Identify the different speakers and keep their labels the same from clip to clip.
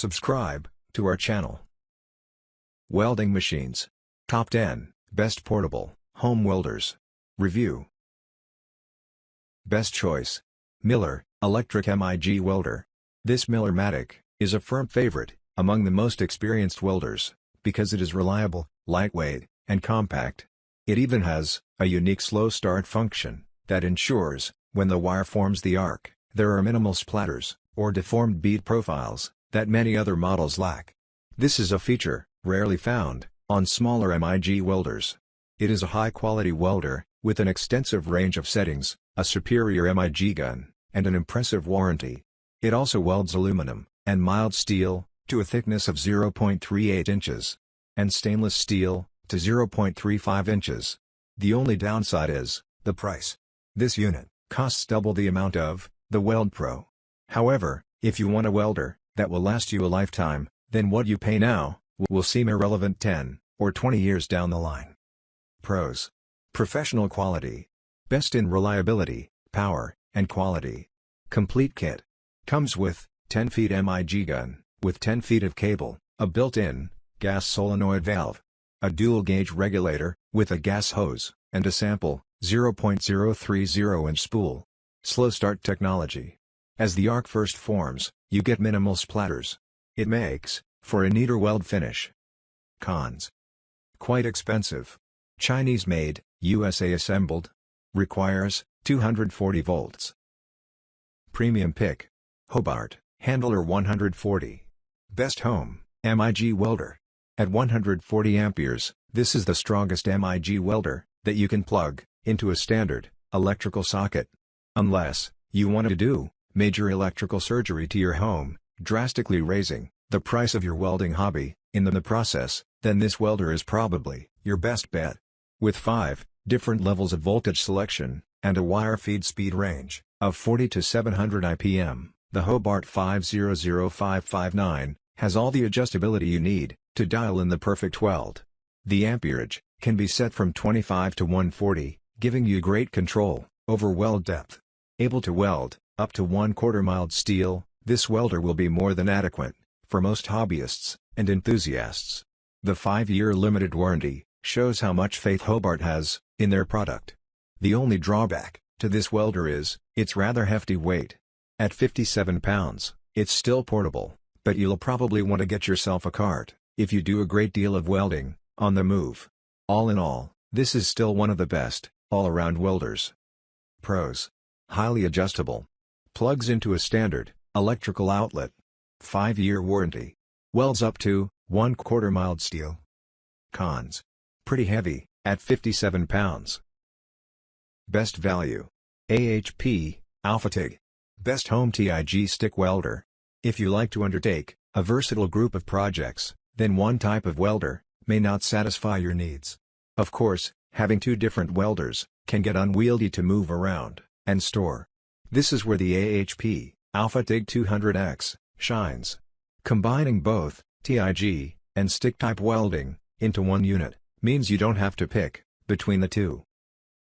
Speaker 1: Subscribe to our channel. Welding machines. Top 10 Best Portable Home Welders. Review. Best choice. Miller Electric MIG Welder. This Miller-matic is a firm favorite among the most experienced welders, because it is reliable, lightweight, and compact. It even has a unique slow start function that ensures, when the wire forms the arc, there are minimal splatters or deformed bead profiles that many other models lack. This is a feature rarely found on smaller MIG welders. It is a high-quality welder with an extensive range of settings, a superior MIG gun, and an impressive warranty. It also welds aluminum and mild steel to a thickness of 0.38 inches, and stainless steel to 0.35 inches. The only downside is the price. This unit costs double the amount of the Weld Pro. However, if you want a welder that will last you a lifetime, then what you pay now will seem irrelevant 10 or 20 years down the line. Pros. Professional quality. Best in reliability, power, and quality. Complete kit. Comes with 10 feet MIG gun, with 10 feet of cable, a built-in gas solenoid valve, a dual-gauge regulator, with a gas hose, and a sample 0.030-inch spool. Slow start technology. As the arc first forms, you get minimal splatters. It makes for a neater weld finish. Cons. Quite expensive. Chinese-made, USA assembled. Requires 240 volts. Premium pick. Hobart Handler 140. Best home MIG welder. At 140 amperes, this is the strongest MIG welder that you can plug into a standard electrical socket. Unless you want to do major electrical surgery to your home, drastically raising the price of your welding hobby in the process, then this welder is probably your best bet. With 5 different levels of voltage selection and a wire feed speed range of 40 to 700 IPM, the Hobart 500559 has all the adjustability you need to dial in the perfect weld. The amperage can be set from 25 to 140, giving you great control over weld depth. Able to weld up to 1/4 mild steel, this welder will be more than adequate for most hobbyists and enthusiasts. The 5-year limited warranty shows how much faith Hobart has in their product. The only drawback to this welder is its rather hefty weight. At 57 pounds, it's still portable, but you'll probably want to get yourself a cart if you do a great deal of welding on the move. All in all, this is still one of the best all-around welders. Pros. Highly adjustable. Plugs into a standard electrical outlet. 5-year warranty. Welds up to 1/4 mild steel. Cons. Pretty heavy, at 57 pounds. Best value. AHP Alpha TIG. Best home TIG stick welder. If you like to undertake a versatile group of projects, then one type of welder may not satisfy your needs. Of course, having 2 different welders can get unwieldy to move around and store. This is where the AHP Alpha TIG 200X shines. Combining both TIG and stick-type welding into one unit means you don't have to pick between the two.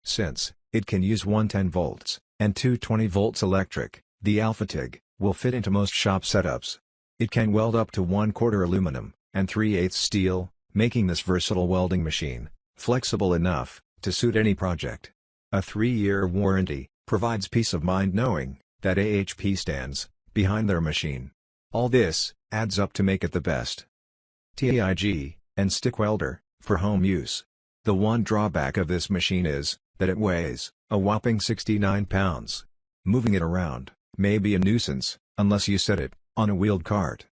Speaker 1: Since it can use 110 volts and 220 volts electric, the Alpha TIG will fit into most shop setups. It can weld up to 1/4 aluminum and 3/8 steel, making this versatile welding machine flexible enough to suit any project. A 3-year warranty provides peace of mind knowing that AHP stands behind their machine. All this adds up to make it the best TIG and stick welder for home use. The one drawback of this machine is that it weighs a whopping 69 pounds. Moving it around may be a nuisance unless you set it on a wheeled cart.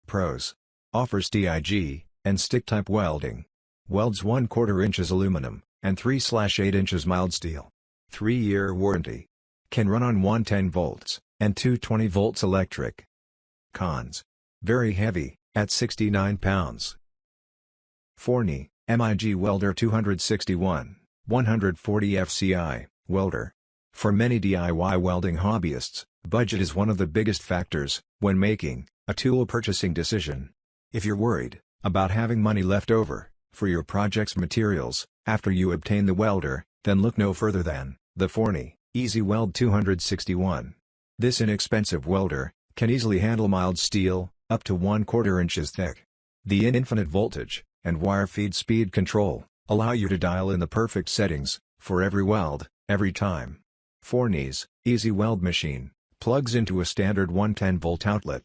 Speaker 1: Pros. Offers TIG and stick-type welding. Welds 1/4 inches aluminum and 3/8 inches mild steel. 3-year warranty. Can run on 110 volts and 220 volts electric. Cons. Very heavy, at 69 pounds. Forney MIG Welder 261, 140 FCI, welder. For many DIY welding hobbyists, budget is one of the biggest factors when making a tool purchasing decision. If you're worried about having money left over for your project's materials after you obtain the welder, then look no further than the Forney Easy Weld 261. This inexpensive welder can easily handle mild steel, up to 1/4 inches thick. The infinite voltage and wire feed speed control allow you to dial in the perfect settings for every weld, every time. Forney's Easy Weld machine plugs into a standard 110-volt outlet.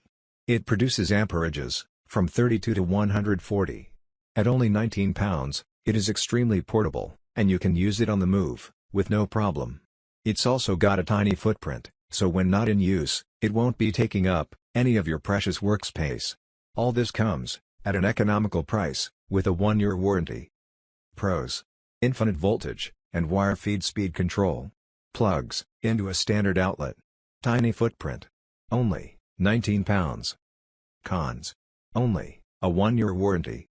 Speaker 1: It produces amperages from 32 to 140. At only 19 pounds, it is extremely portable, and you can use it on the move with no problem. It's also got a tiny footprint, so when not in use, it won't be taking up any of your precious workspace. All this comes at an economical price, with a 1-year warranty. Pros: infinite voltage and wire feed speed control. Plugs into a standard outlet. Tiny footprint. Only 19 pounds. Cons: only a 1-year warranty.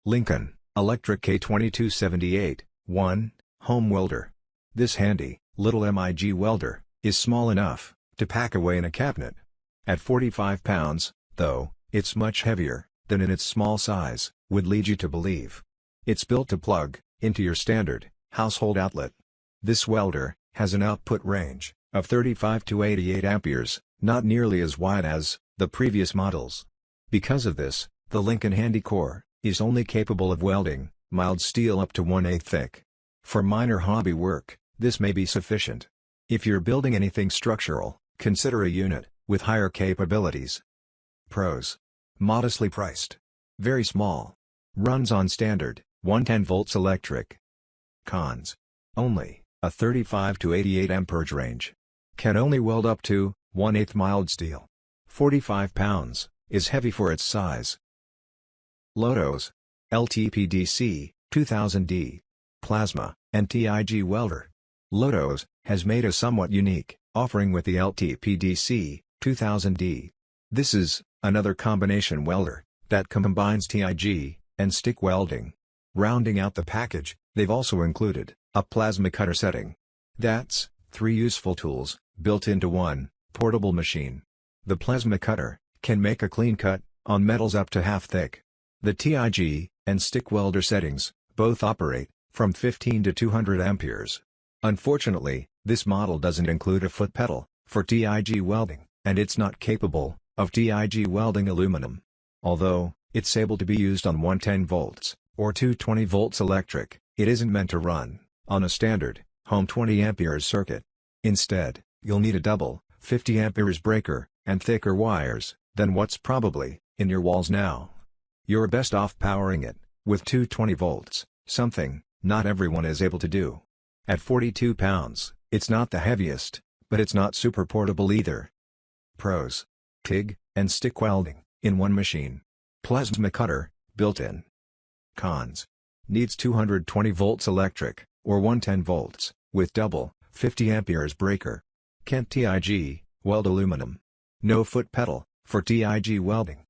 Speaker 1: Lincoln Electric K2278 1 Home Welder. This handy, little MIG welder is small enough to pack away in a cabinet. At 45 pounds, though, it's much heavier than in its small size would lead you to believe. It's built to plug into your standard household outlet. This welder has an output range of 35 to 88 amperes, not nearly as wide as the previous models. Because of this, the Lincoln Handy Core is only capable of welding mild steel up to 1/8 thick. For minor hobby work, this may be sufficient. If you're building anything structural, consider a unit with higher capabilities. Pros: modestly priced. Very small. Runs on standard 110 volts electric. Cons: only a 35 to 88 amperage range. Can only weld up to 1/8 mild steel. 45 pounds is heavy for its size. LOTOS LTPDC 2000D Plasma and TIG welder. LOTOS has made a somewhat unique offering with the LTPDC 2000D. This is another combination welder that combines TIG and stick welding. Rounding out the package, they've also included a plasma cutter setting. That's 3 useful tools built into one portable machine. The plasma cutter can make a clean cut on metals up to half thick. The TIG and stick welder settings both operate from 15 to 200 amperes. Unfortunately, this model doesn't include a foot pedal for TIG welding, and it's not capable of TIG welding aluminum. Although it's able to be used on 110 volts or 220 volts electric, it isn't meant to run on a standard home 20 amperes circuit. Instead, you'll need a double 50 amperes breaker and thicker wires than what's probably in your walls now. You're best off powering it with 220 volts, something not everyone is able to do. At 42 pounds, it's not the heaviest, but it's not super portable either. Pros: TIG and stick welding in one machine. Plasma cutter built in. Cons: needs 220 volts electric or 110 volts with double 50 amperes breaker. Can't TIG weld aluminum. No foot pedal for TIG welding.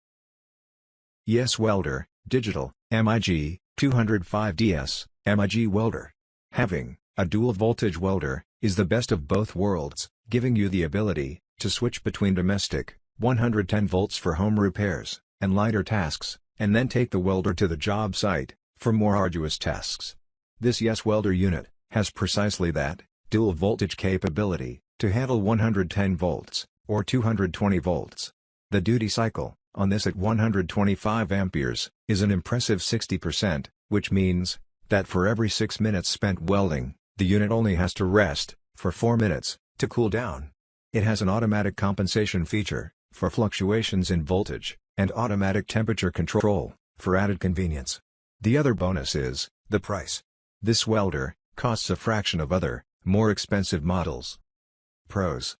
Speaker 1: Yes Welder Digital Mig 205DS Mig welder. Having a dual voltage welder is the best of both worlds, giving you the ability to switch between domestic 110 volts for home repairs and lighter tasks, and then take the welder to the job site for more arduous tasks. This Yes Welder unit has precisely that dual voltage capability to handle 110 volts or 220 volts. The duty cycle on this at 125 amperes is an impressive 60%, which means that for every 6 minutes spent welding, the unit only has to rest for 4 minutes to cool down. It has an automatic compensation feature for fluctuations in voltage and automatic temperature control for added convenience. The other bonus is the price. This welder costs a fraction of other, more expensive models. Pros: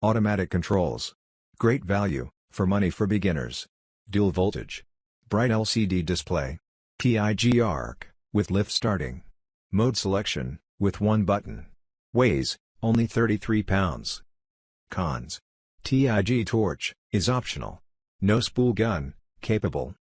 Speaker 1: automatic controls. Great value for money for beginners. Dual voltage. Bright LCD display. TIG arc with lift starting. Mode selection with one button. Weighs only 33 pounds. Cons: TIG torch is optional. No spool gun capable.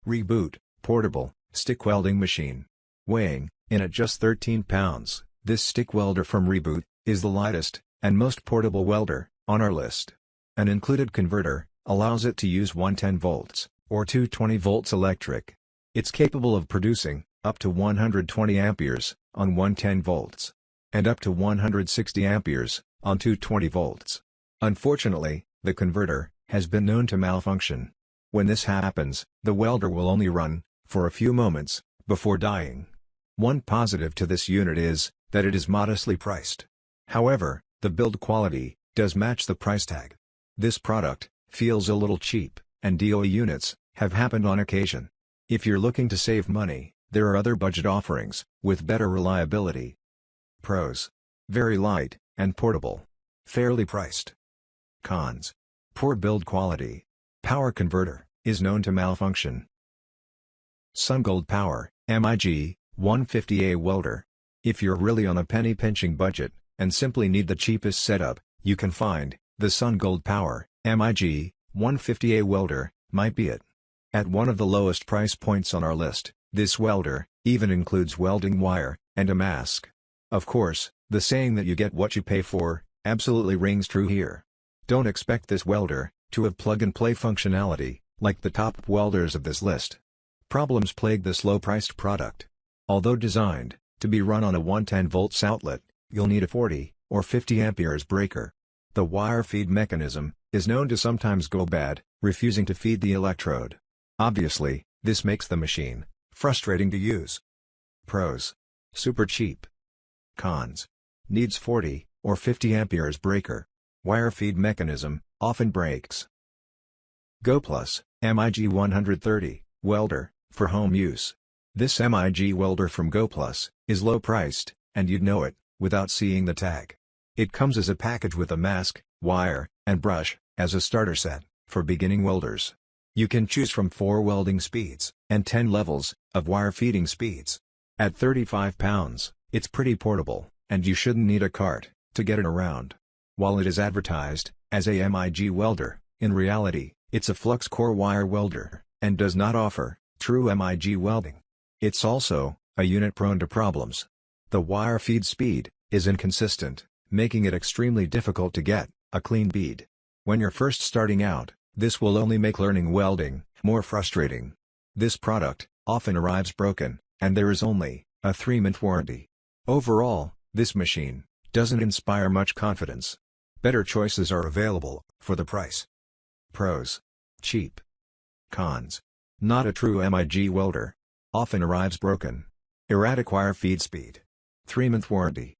Speaker 1: Reboot portable stick welding machine. Weighing in at just 13 pounds, this stick welder from Reboot is the lightest and most portable welder on our list. An included converter allows it to use 110 volts or 220 volts electric. It's capable of producing up to 120 amperes on 110 volts and up to 160 amperes on 220 volts. Unfortunately, the converter has been known to malfunction. When this happens, the welder will only run for a few moments before dying. One positive to this unit is that it is modestly priced. However, the build quality does match the price tag. This product feels a little cheap, and DOE units have happened on occasion. If you're looking to save money, there are other budget offerings with better reliability. Pros: very light and portable. Fairly priced. Cons: poor build quality. Power converter is known to malfunction. Sungold Power MIG 150A welder. If you're really on a penny-pinching budget and simply need the cheapest setup, you can find the Sungold Power MIG 150A welder might be it. At one of the lowest price points on our list, this welder even includes welding wire and a mask. Of course, the saying that you get what you pay for absolutely rings true here. Don't expect this welder to have plug-and-play functionality like the top welders of this list. Problems plague this low-priced product. Although designed to be run on a 110 volts outlet, you'll need a 40 or 50 amperes breaker. The wire feed mechanism is known to sometimes go bad, refusing to feed the electrode. Obviously, this makes the machine frustrating to use. Pros: super cheap. Cons: needs 40 or 50 amperes breaker. Wire feed mechanism often breaks. Goplus MIG 130 welder for home use. This MIG welder from Goplus is low priced, and you'd know it without seeing the tag. It comes as a package with a mask, wire, and brush as a starter set for beginning welders. You can choose from 4 welding speeds and 10 levels of wire feeding speeds. At 35 pounds, it's pretty portable, and you shouldn't need a cart to get it around. While it is advertised as a MIG welder, in reality, it's a flux core wire welder, and does not offer true MIG welding. It's also a unit prone to problems. The wire feed speed is inconsistent, making it extremely difficult to get a clean bead. When you're first starting out, this will only make learning welding more frustrating. This product often arrives broken, and there is only a 3-month warranty. Overall, this machine doesn't inspire much confidence. Better choices are available for the price. Pros: cheap. Cons: not a true MIG welder. Often arrives broken. Erratic wire feed speed. 3-month warranty.